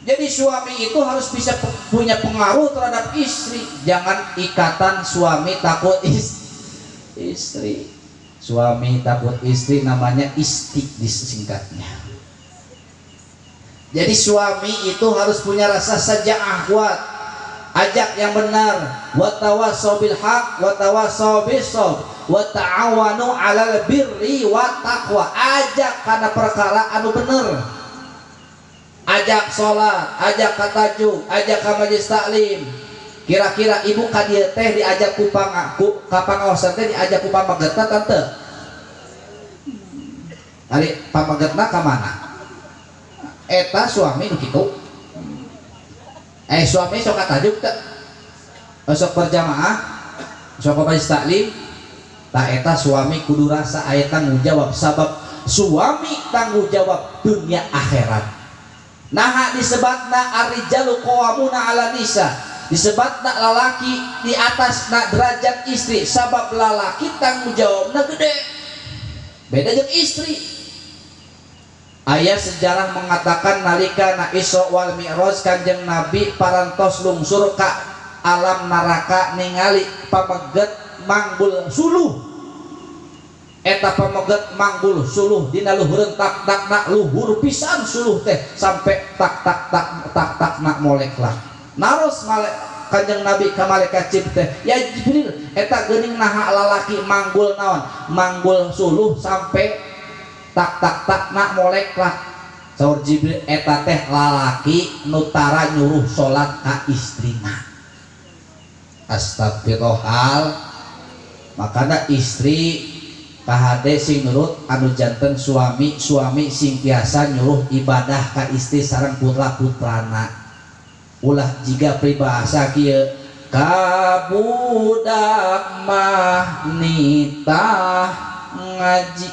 Jadi suami itu harus bisa punya pengaruh terhadap istri. Jangan ikatan suami takut istri. Suami takut istri namanya istik disingkatnya. Jadi suami itu harus punya rasa saja'ah kuat. Ajak yang benar. Wa tawassaw bil haq wa tawassaw bis sabr wa ta'awanu 'alal birri wa taqwa. Ajak kana perkara anu bener. Ajak sholat, ajak katajuk, ajak ka majelis taklim. Kira-kira ibu ka dieu teh diajak ku pangaosan teh diajak ku pamagetna tante. Ari pamagetna ka mana? Eta suami nu kitu. Suami sok katajuk teh. Sok berjamaah, sok ka majelis taklim. Tah eta suami kudu rasa aya tanggung jawab sabab suami tanggung jawab dunia akhirat. Nah disebatna ar-rijalu qawwamuna 'ala nisa, disebatna lalaki di atas na derajat istri sabab lalaki tanggung jawabna gede beda jeung istri. Aya sejarah mengatakan nalika na Isra wal Mi'raj Kanjeng Nabi parantos lungsur ka alam neraka ningali pameget manggul suluh. Eta pameget manggul suluh dina luhureun tak nak luhur pisan suluh teh sampai tak nak molek lah. Naros Kanjeng Nabi ka malaikat Jibril teh, ya Jibril eta geuning naha lalaki manggul naon? Manggul suluh sampai tak nak molek lah. Saur Jibril eta teh lalaki nu tara nyuruh salat ka istrina. Astagfirullah. Makana istri kahade sing nurut anu janten suami sing biasa nyuruh ibadah ka istri sareng putra-putrana. Ulah jiga pribahasa kieu ka budak mah nitah ngaji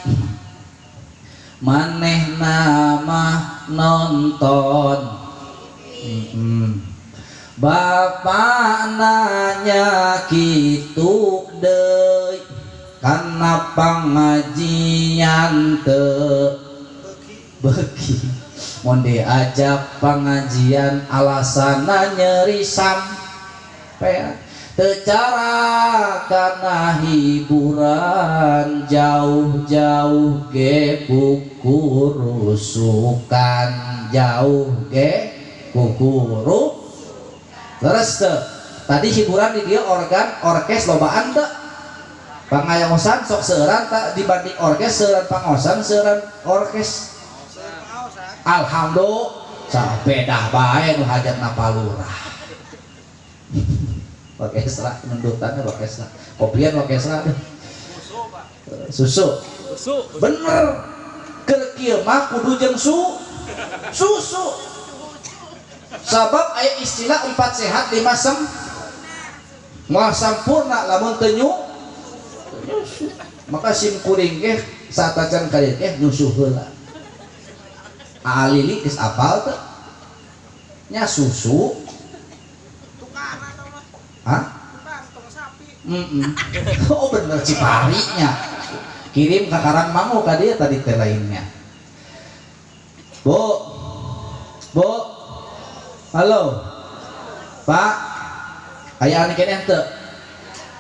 manehna mah nonton. Bapak nanya kitu deui karena pengajian beki mun diajak pengajian alasana nyeri sampean teu cara kana hiburan jauh-jauh ge kukurusukan jauh ge kukuru leres teu tadi hiburan di dia orkes lobaan teu pangayosan sok seueuran tak dibanding orkes seueuran pangaosan seueuran orkes. Alhamdulillah beda bae nu hajatna palurah. Orkestra mendutannya orkestra. Kopian orkestra deh. Susu. Bener. Keur kieu mah kudu jeung susu. Sabab aya istilah 4 sehat 5 moal sampurna lamun teu maka sim kuring ge satacan kali teh nyusuh heula. Alili geus apal teh nya susu oh bener Ciparinya kirim ka Karang Mangu ka dieu tadi teh lainnya. Bu halo Pak aya anu keneh teu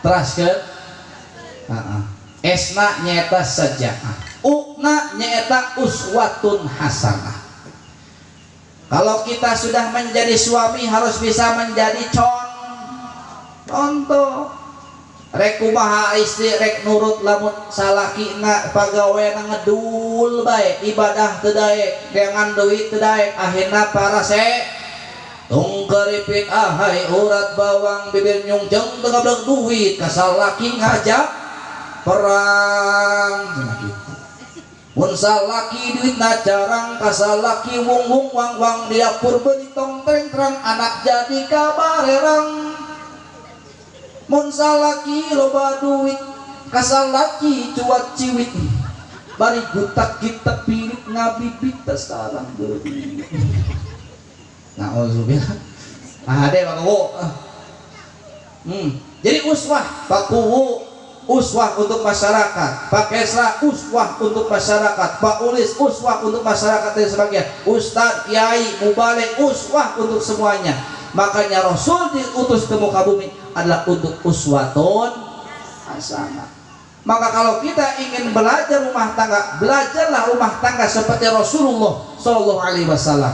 teraskeun. Esna nyata saja'ah, ukna nyata uswatun hasanah. Kalau kita sudah menjadi suami harus bisa menjadi contoh. Rek kumaha istri rek nurut lamun salakina pagaweana ngedul bae, ibadah teu daek, dengan duit teu daek, akhirna parase tungkeripit ahai urat bawang bibir nyungjeng teu gablek duit ka salaki ngajak perang cenah kitu. Mun salaki duitna jarang ka salaki wung-wung wang-wang di dapur beuni tongteng terang anak jadi kabarerang. Mun salaki loba duit kasalaki cuat ciwit bari gutak kita pirit ngabibit sarang deui. Nauzubillah. Ade bakuwu. Jadi uswah bakuwu, uswah untuk masyarakat. Pak Kesra uswah untuk masyarakat. Pak Ulis uswah untuk masyarakat dan sebagainya. Ustadz, kiai, mubalik uswah untuk semuanya. Makanya Rasul diutus ke muka bumi adalah untuk uswatun hasanah. Maka kalau kita ingin belajar rumah tangga, belajarlah rumah tangga seperti Rasulullah Shallallahu Alaihi Wasallam.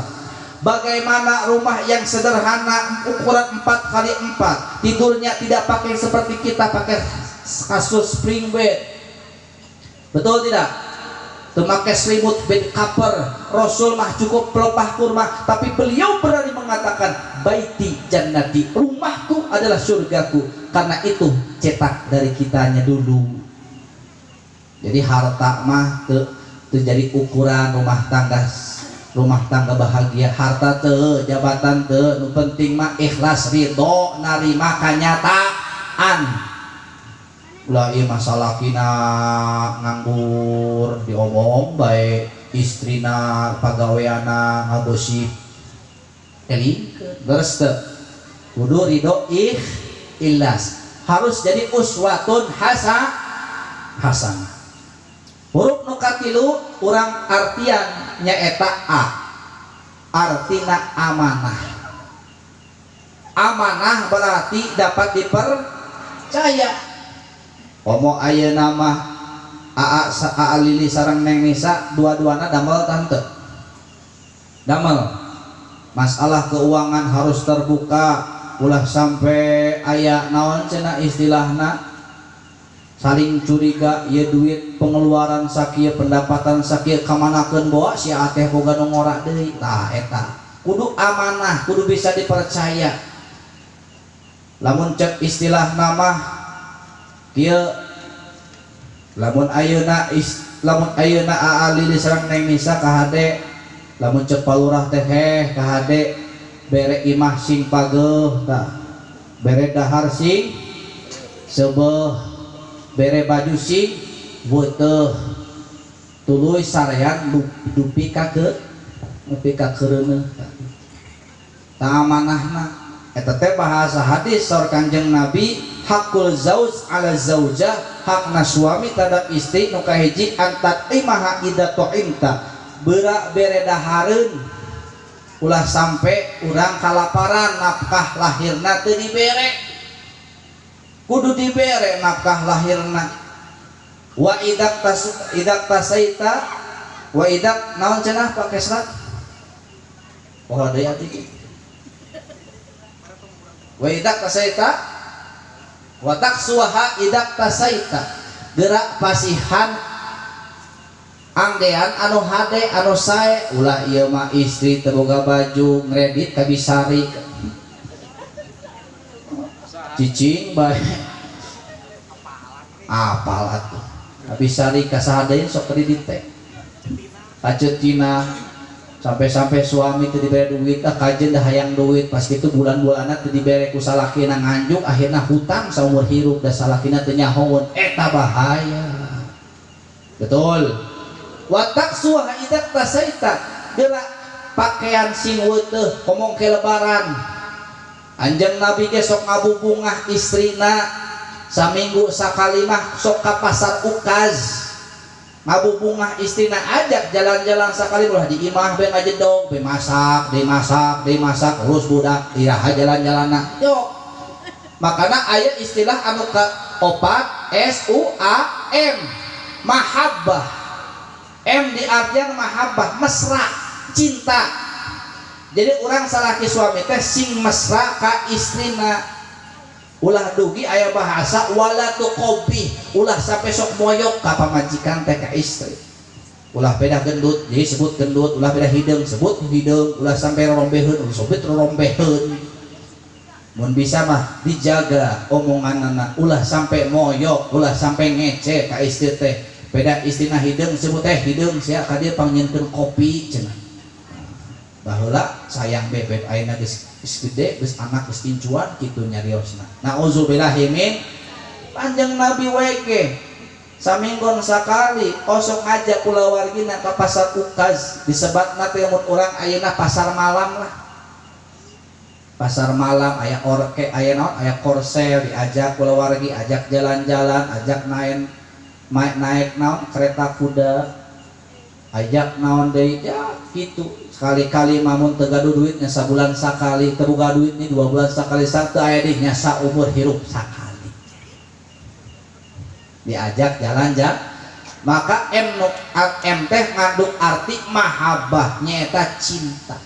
Bagaimana rumah yang sederhana, ukuran 4x4, tidurnya tidak pakai seperti kita pakai kasur spring bed, betul tidak? Memakai selimut bed cover. Rasul mah cukup pelepah kurma, tapi beliau berani mengatakan baiti jannati, rumahku adalah surgaku. Karena itu cetak dari kitanya dulu. Jadi harta mah itu jadi ukuran rumah tangga bahagia. Harta teu, jabatan teu, nu penting mah ikhlas ridho narima kanyataan. Ulah ieu masalah kina nganggur diomong baik istrina pagaweana ngagosip eli geus teu kudu ridho ikhlas. Harus jadi uswatun hasanah. Huruf nu katilu urang artian nyaeta a, artina amanah. Amanah berarti dapat dipercaya. Komo ayeuna mah aa Lili sareng Neng Nisa dua-duana damel tante. Damel. Masalah keuangan harus terbuka, ulah sampai aya naon cenah istilahna saling curiga, ieu duit pengeluaran sakieu pendapatan sakieu kamanakeun bawa si ateh boga nu ngora deui. Tah eta kudu amanah, kudu bisa dipercaya. Lamun cek istilahna mah kieu lamun ayeuna aa Lili sareng Neng Nisa ka hade, lamun cek palurah teh ka hade bere imah sing pageuh tah, bere dahar sing seubeuh, bere baju sing beuteuh, tuluy sarean dupi ka keureuneuh. Tah amanahna eta teh bahasa hadis saur Kanjeng Nabi, hakul zauj ala zaujah, hakna suami terhadap istri nu kahiji antat imaha ida to'imta, berak bere dahareun ulah sampai urang kalaparan nafkah lahirna teu dibere, kudu dibere nafkah lahirna. Wa idak tasaita wa idak naon cenah pakai serat oh deui atuh. Wa idak tasaita wa taksuha idak tasaita, gerak pasihan anggean anu hade anu sae, ulah ieu mah istri teboga baju ngredit ka Bisari cicing bae apal atuh Bisari ka sahadeun sok kredit teh kaceutina sampai suami teu dibere duit, kajeun dah hayang duit, pas kitu bulan-bulanna teu dibere ku salakina nganjuk, akhirna hutang saumur hirup da salakina teu nyahoun, eta bahaya. Betul. Wa taksuha idak tasaita, gerak pakaian sing weuteuh komong ke lebaran. Anjeun Nabi ge sok ngabubungah istrina saminggu sakali mah sok ka pasar ukaz. Ngabubungah istrina ajak jalan-jalan sakali ulah di imah be ngajedog, be masak, urus budak, iraha jalan-jalanna. Yo. Makana aya istilah anu kaopat SUAM, mahabbah. M di artian mahabbah, mesra, cinta. Jadi orang salaki suami teh sing mesra ka istrina, ulah dugi aya bahasa wala tuqobi, ulah sampai sok moyok ka pamajikan teh ka istri, ulah beda gendut jadi sebut gendut, ulah beda hidung sebut hidung, ulah sampai rombeheun sebut rombeheun. Mun bisa mah dijaga omonganna, ulah sampai moyok, ulah sampai ngece ka istri teh. Beda istina hidung sebut teh hidung sia ka dieu pangnyeunkeun kopi cenah. Baheula sayang bebek ayeuna geus gede geus anak geus pincuan kitu nyariosna. Nauzubillahi min panjang Nabi wege saminggon sakali osok ngajak kulawargina ka pasar Ukaz, disebatna teh mun urang ayeuna pasar malam lah. Pasar malam aya orke aya naon aya korsel, diajak kulawargi ajak jalan-jalan, ajak naik naon kereta kuda, ajak naon deui ya kitu. Sekali-kali mamun teu gaduh duitnya sabulan sakali, teu boga duit nih 2 bulan sakali, teu aya di nya saumur hirup sakali. Diajak jalan-jalan, maka M teh ngandung arti mahabbah nyaeta cinta.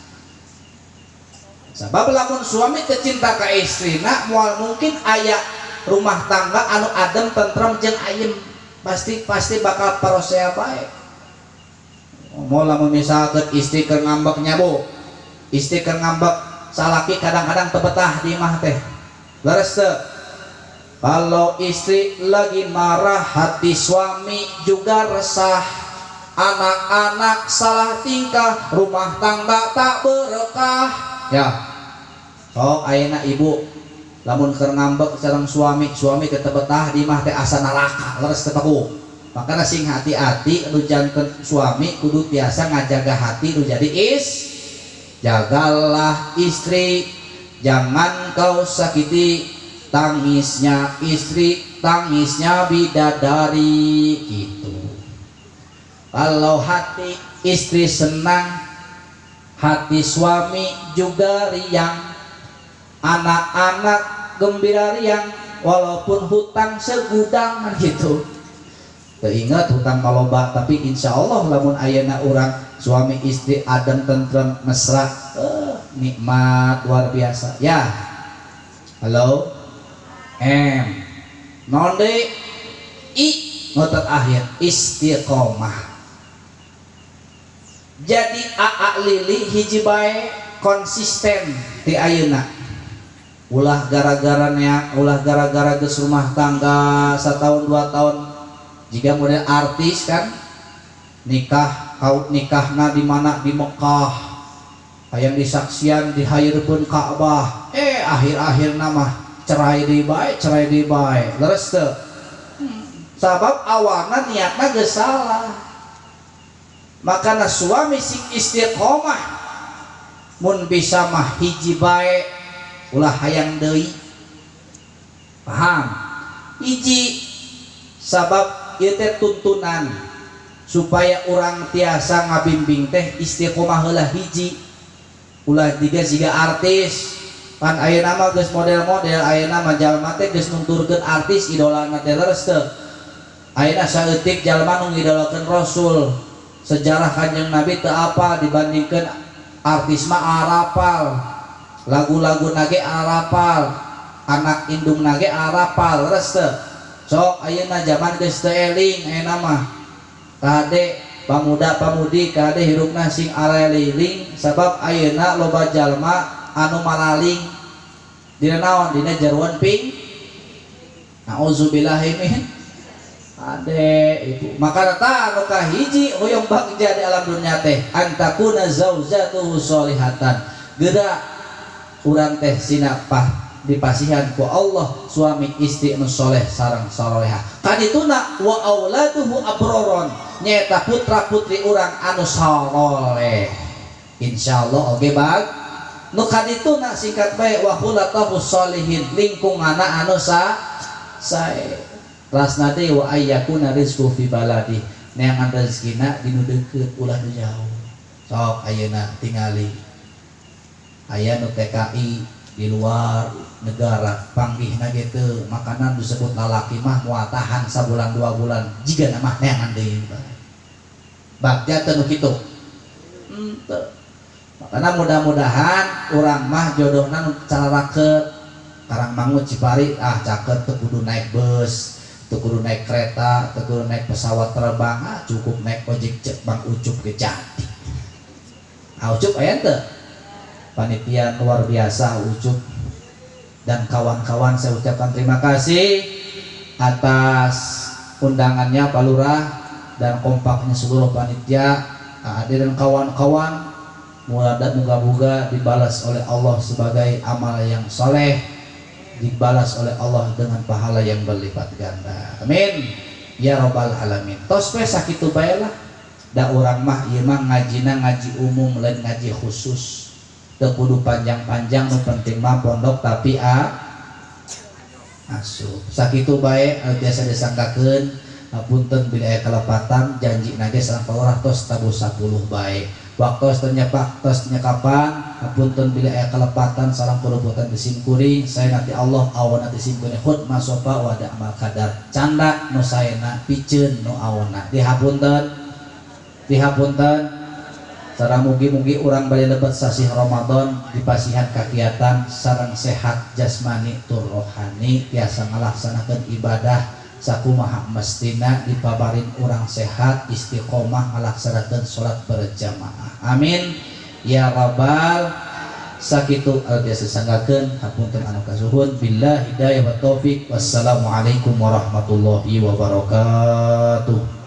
Sabab lamun suami teu cinta ka istrina moal mungkin aya rumah tangga anu adem tentrem jeung ayem, pasti bakal parosea bae. Mau lamun misalkan istri keur ngambek nyabu, istri keur ngambek salaki kadang-kadang teu betah di imah teh. Leres teu? Kalau istri lagi marah, hati suami juga resah. Anak-anak salah tingkah, rumah tangga tak berkah. Ya. Sok ayeuna ibu lamun keur ngambek sareng suami teu betah di imah teh asa neraka, leres teu paku. Makanya sing hati-hati nu janten suami kudu biasa ngajaga hati nu jadi jagalah istri, jangan kau sakiti tangisnya istri, tangisnya bidadari gitu. Kalau hati istri senang, hati suami juga riang, anak-anak gembira riang, walaupun hutang segudang gitu. Teringat hutang maloba, tapi insya Allah lamun ayeuna urang suami istri adem tentrem mesra, nikmat luar biasa ya. Halo non deui i ngotot akhir istiqomah. Jadi aa lili hiji bae konsisten ti ayeuna, ulah gara-gara geus rumah tangga 1 tahun 2 tahun. Jika model artis kan nikahna di mana di Mekah, hayang disaksian dihayeurkeun Ka'bah, akhir-akhir nama cerai deui bae leres teu? Sabab awalna niatna geus salah. Makana suami sing istiqomah mun bisa mah hiji bae ulah hayang deui. Paham? Hiji sabab ieu teh tuntunan supaya orang tiasa ngabimbing teh istiqomah heula hiji. Ulah jiga artis kan ayeuna mah geus model-model, ayeuna mah jalma teh geus nunturkeun artis idolana teh leres teu. Ayeuna saeutik jalma nu ngidolakeun Rasul, sejarah Kanjeng Nabi teu apa dibandingkeun artis mah arapal, lagu-lagu nage arapal, anak indung nage arapal leres teu. Sok ayeuna zaman geus teu eling, ayeuna mah kade pamuda-pamudi kade hirupna sing aleliling, sabab ayeuna loba jalma anu malaling dina naon, dina jaruan ping. Nauzubillahi min ade itu. Maka ta anu kahiji hoyong bagja di alam dunya teh antakuna zaujatuhu sholihatan, geura urang teh sinapah dipasihan ku Allah suami istri anu soleh sareng salehah. Kadituna wa auladuhu abroron, nyaeta putra putri urang anu saleh. Insyaallah oge bag. Nu kadituna singkat bae wa khulatahu sholihin, lingkunganna anu sae. Rasna teh wa ayyakuna rizqu fi baladi, neangan rezekina di nu deukeut ulah nu jauh. Sok ayeuna tingali aya nu TKI di luar negara panggihna gitu, makanan disebut lalaki mah moal tahan sabulan 2 bulan, jiga mah neangan deui bagja teh nu kitu. Makanya mudah-mudahan urang mah jodohna cara ke Karangmangu Cipari caket teu kudu naik bus, teu kudu naik kereta, teu kudu naik pesawat terbang, cukup naik ojek cek Bang Ucup ke Jati. Ucup aya teu? Panitia luar biasa Ucup dan kawan-kawan, saya ucapkan terima kasih atas undangannya Pak Lurah dan kompaknya seluruh panitia, hadir dan kawan-kawan. Moga-moga dibalas oleh Allah sebagai amal yang soleh, dibalas oleh Allah dengan pahala yang berlipat ganda. Amin ya robbal alamin. Tos we sakitu bae lah. Da urang mah ieu mah ngajina ngaji umum lain ngaji khusus. Teu kudu panjang-panjang, nu penting mah pondok tapi asup. Sakitu bae biasa disangkakeun punten bila aya kalepatan janji nage sareng Pak tos tabu 10 bae. Waktu tos nyekapan punten bila aya kalepatan sareng perebutan disim kuring saya nanti Allah awana disim kuring khut masofa wada amal kadar canda nu saena piceun nu awana dihapunten sareng mugi-mugi urang bade lebet sasih Ramadan dipasihan kakiatan sareng sehat jasmani tur rohani tiasa ngalaksanakeun ibadah sakumaha mestina dipabarin urang sehat istiqomah ngalaksanakeun salat berjamaah. Amin ya rabbal sakitu albiasa sanggakeun hapunten anu kasuhun billahi hidayah wa taufik. Wassalamualaikum warahmatullahi wabarakatuh.